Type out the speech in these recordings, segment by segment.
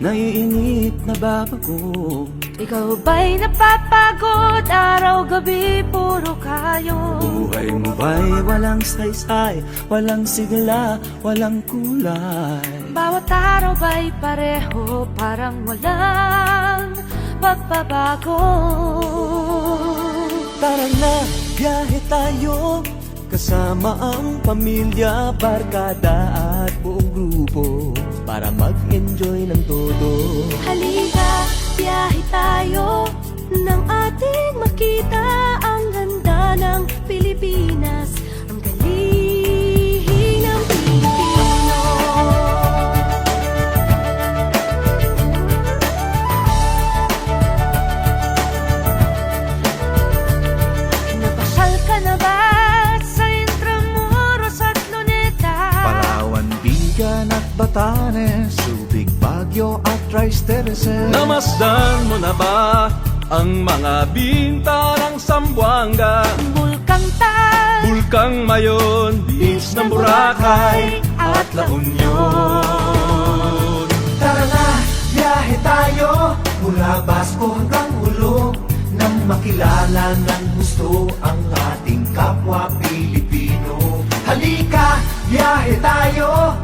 naiinip na babago. Ikaw ba'y napapagod? Araw-gabi puro kayo. Buhay mo ba'y walang saysay, walang sigla, walang kulay? Bawat araw ba'y pareho, parang walang pagbabago? Tara na, biyahe tayo, kasama ang pamilya, barkada at buong grupo, para mag-enjoy ng todo. Halika, biyahe tayo, nang ating makita ang ganda ng Pilipinas, ang galing ng Pilipino. Napasyal ka na ba sa Intramuros at Luneta? Palawan, Bigan at Batanes, Subic, Baguio at Rice Terraces. Namasdan mo na ba ang mga binta ng Zamboanga, Bulkang Tal, Bulkang Mayon, Beach ng Boracay at La Union? Tara na, biyahe tayo, mula Basco hanggang Ulo, nang makilala ng gusto ang ating kapwa Pilipino. Halika, biyahe tayo,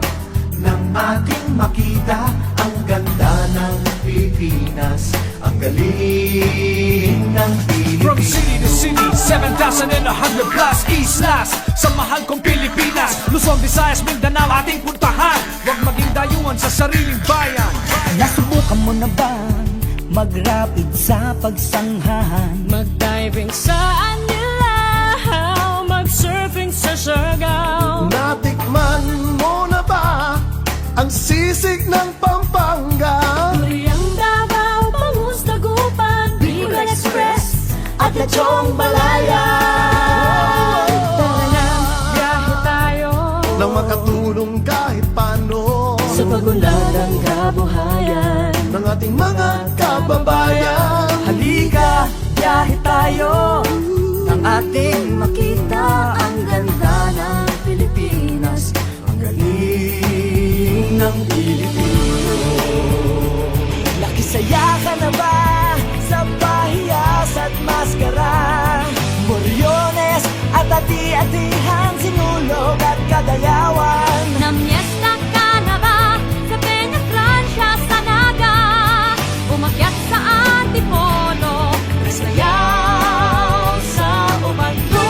nang ating makita ang ganda ng Pilipinas, ang galing ng Pilipino. From city to city, 7,100 plus islas sa mahal kong Pilipinas. Luzon, Visayas, Mindanao ating puntahan. Huwag maging dayuhan sa sariling bayan. Nasubukan mo na bang mag-rapid sa pagsanghahan? mag-diving sa Anilaw, mag-surfing sa Siargao. Natikman mo na ba ang sisig ng Pampanga? Duriang Davao, Bangus, Dagupan, Bicol Express at Lechong Malaya. Tara na, biyahe tayo Nang makatulong kahit paano sa pagunlad ng kabuhayan ng ating mga kababayan. Halika, biyahe tayo, nang ating makita ang ganda ng Pilipinas, ang galing ng Pilipino. Nakisaya ka na ba sa pahiyas at maskara? Moriones at ati-atihan, sinulog at kadayawan. Namyesta ka na ba sa Peña Francia, sa Naga? Umakyat sa Antipolo, sayaw sa Ubando.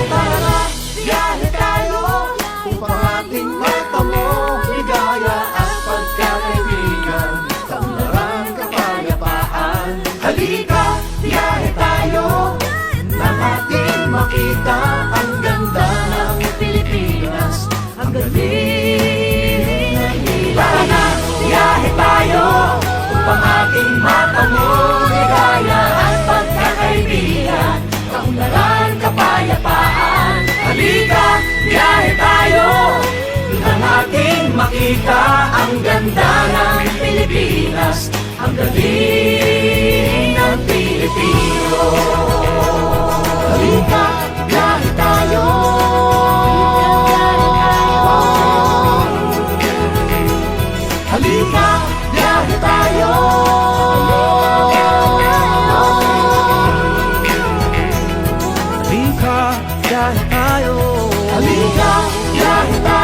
Tara na, biyahe tayo upang ating matamo ligaya at pagkakaibigan, kaunlaran, kapayapaan. Halika, biyahe tayo nang ating makita ang ganda ng Pilipinas, ang galing ng Pilipino. Tara na, biyahe tayo upang ating matamo ligaya at pagkakaibigan, kaunlaran, kapayapaan. Halika, biyahe tayo nang ating makita ang ganda ng Pilipinas, ang galing ng Pilipino. Halika, biyahe tayo. Halika, biyahe tayo. Halika, biyahe tayo. Halika, biyahe tayo.